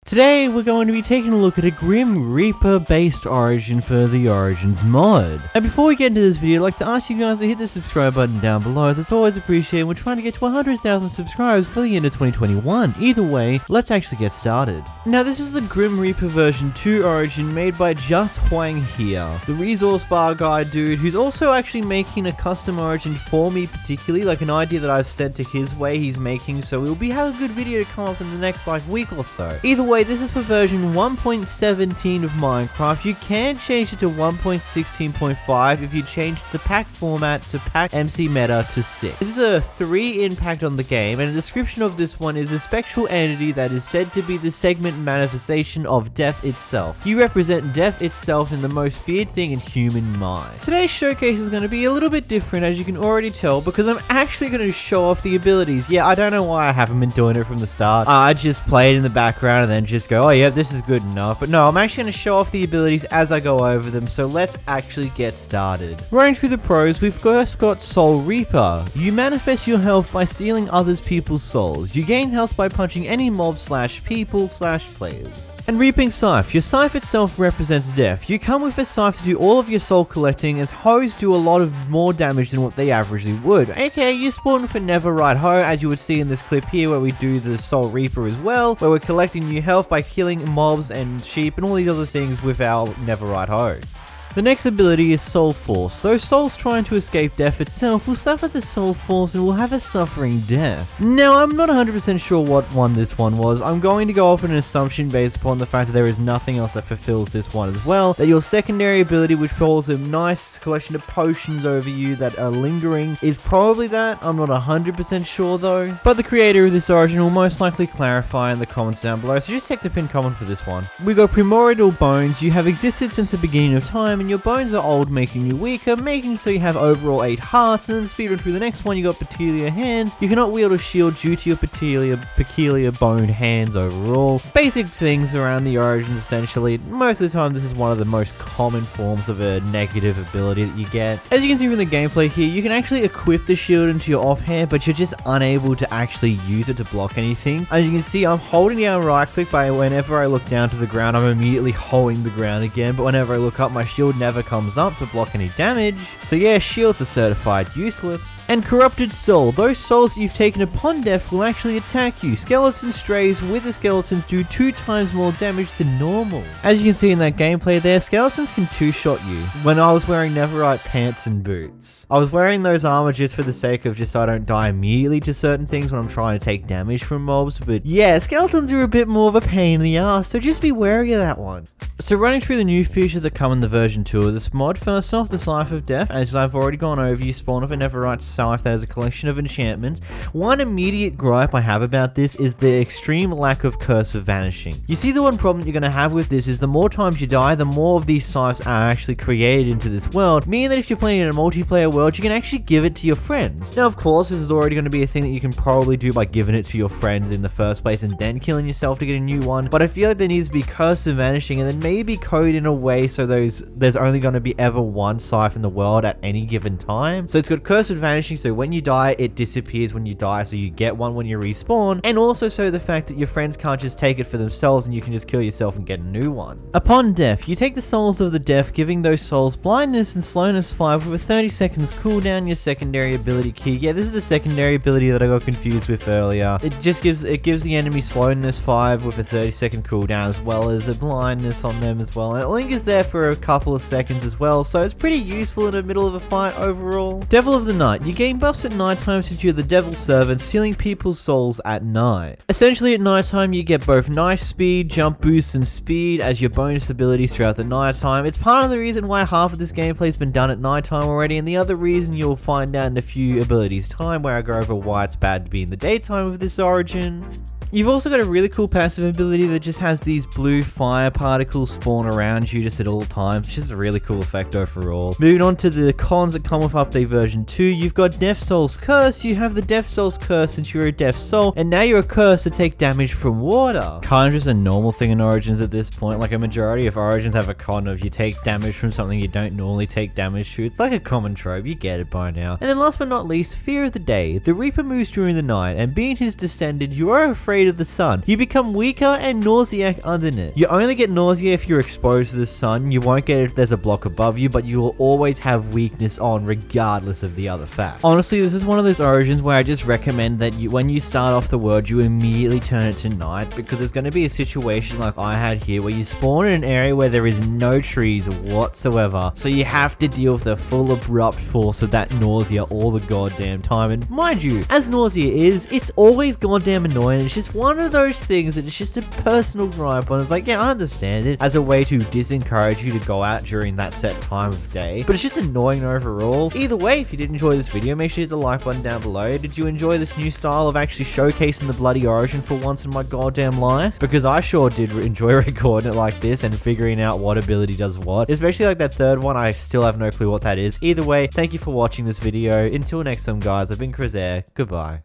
Today we're going to be taking a look at a Grim Reaper based origin for the Origins mod. And before we get into this video, I'd like to ask you guys to hit the subscribe button down below, as it's always appreciated. We're trying to get to 100,000 subscribers for the end of 2021. Either way, let's actually get started. Now this is the Grim Reaper version 2 origin made by 𝓽𝓱𝓲𝓷𝓴𝓼, the resource bar guy dude who's also actually making a custom origin for me, particularly like an idea that I've sent to his way he's making, so we'll have a good video to come up in the next week or so. Either way, this is for version 1.17 of Minecraft. You can change it to 1.16.5 if you change the pack format to pack MC meta to 6. This is a 3 impact on the game, and a description of this one is a spectral entity that is said to be the segment manifestation of death itself. You represent death itself in the most feared thing in human mind. Today's showcase is going to be a little bit different, as you can already tell, because I'm actually going to show off the abilities. Yeah, I don't know why I haven't been doing it from the start. I just play it in the background and then just go, oh yeah, this is good enough. But no, I'm actually going to show off the abilities as I go over them, so let's actually get started. Running through the pros, we've first got Soul Reaper. You manifest your health by stealing others people's souls. You gain health by punching any mob/people/players. And Reaping Scythe. Your scythe itself represents death. You come with a scythe to do all of your soul collecting, as hoes do a lot of more damage than what they averagely would. AKA, you spawn with a Netherite hoe, as you would see in this clip here where we do the Soul Reaper as well, where we're collecting new health by killing mobs and sheep and all these other things with our Netherite hoe. The next ability is Soul Force. Those souls trying to escape death itself will suffer the Soul Force and will have a suffering death. Now, I'm not 100% sure what one this one was. I'm going to go off an assumption based upon the fact that there is nothing else that fulfills this one as well. That your secondary ability, which pulls a nice collection of potions over you that are lingering, is probably that. I'm not 100% sure though. But the creator of this origin will most likely clarify in the comments down below, so just check the pinned comment for this one. We got Primordial Bones. You have existed since the beginning of time, and your bones are old, making you weaker, making so you have overall 8 hearts. And then speedrun through the next one, you got Peculiar Hands. You cannot wield a shield due to your peculiar bone hands overall. Basic things around the origins essentially. Most of the time this is one of the most common forms of a negative ability that you get. As you can see from the gameplay here, you can actually equip the shield into your offhand, but you're just unable to actually use it to block anything. As you can see, I'm holding down right click, by whenever I look down to the ground, I'm immediately holding the ground again, but whenever I look up, my shield never comes up to block any damage. So yeah, shields are certified useless. And Corrupted Soul. Those souls that you've taken upon death will actually attack you. Skeleton strays with the skeletons do 2 times more damage than normal. As you can see in that gameplay there, skeletons can 2-shot you. When I was wearing Netherite pants and boots, I was wearing those armor just for the sake of just so I don't die immediately to certain things when I'm trying to take damage from mobs. But yeah, skeletons are a bit more of a pain in the ass, so just be wary of that one. So running through the new features that come in the version 2 of this mod, first off, the Scythe of Death. As I've already gone over, you spawn with a Netherite scythe that has a collection of enchantments. One immediate gripe I have about this is the extreme lack of Curse of Vanishing. You see, the one problem you're going to have with this is the more times you die, the more of these scythes are actually created into this world, meaning that if you're playing in a multiplayer world, you can actually give it to your friends. Now, of course, this is already going to be a thing that you can probably do by giving it to your friends in the first place and then killing yourself to get a new one, but I feel like there needs to be Curse of Vanishing and then maybe code in a way so there's only going to be ever one scythe in the world at any given time. So it's got Curse of Vanishing, so when you die, it disappears when you die, so you get one when you respawn, and also so the fact that your friends can't just take it for themselves and you can just kill yourself and get a new one. Upon death, you take the souls of the deaf, giving those souls blindness and slowness 5 with a 30 seconds cooldown. Your secondary ability key. Yeah, this is the secondary ability that I got confused with earlier. It gives the enemy slowness 5 with a 30-second cooldown, as well as a blindness on them as well. And it lingers there for a couple of seconds as well, so it's pretty useful in the middle of a fight overall. Devil of the Night. You gain buffs at nighttime since you're the devil's servant, stealing people's souls at night. Essentially at nighttime you get both night speed, jump boost, and speed as your bonus abilities throughout the nighttime. It's part of the reason why half of this gameplay has been done at nighttime already, and the other reason you'll find out in a few abilities time, where I go over why it's bad to be in the daytime of this origin. You've also got a really cool passive ability that just has these blue fire particles spawn around you just at all times. It's just a really cool effect overall. Moving on to the cons that come with update version 2, you've got Deaf Soul's Curse. You have the Deaf Soul's Curse since you're a Deaf Soul, and now you're cursed to take damage from water. Kind of just a normal thing in Origins at this point. Like a majority of Origins have a con of you take damage from something you don't normally take damage to. It's like a common trope, you get it by now. And then last but not least, Fear of the Day. The Reaper moves during the night, and being his descendant, you are afraid afraid of the sun. You become weaker and nauseac underneath. You only get nausea if you're exposed to the sun. You won't get it if there's a block above you, but you will always have weakness on regardless of the other fact. Honestly, this is one of those origins where I just recommend that when you start off the world, you immediately turn it to night, because there's going to be a situation like I had here where you spawn in an area where there is no trees whatsoever, so you have to deal with the full abrupt force of that nausea all the goddamn time. And mind you, as nausea is, it's always goddamn annoying. It's just one of those things that it's just a personal gripe on. It's like, yeah, I understand it as a way to disencourage you to go out during that set time of day, but it's just annoying overall. Either way, if you did enjoy this video, make sure you hit the like button down below. Did you enjoy this new style of actually showcasing the bloody origin for once in my goddamn life? Because I sure did enjoy recording it like this and figuring out what ability does what, especially like that third one. I still have no clue what that is. Either way, thank you for watching this video. Until next time, guys, I've been 𝓵𝓲𝓷𝓴𝓼. Goodbye.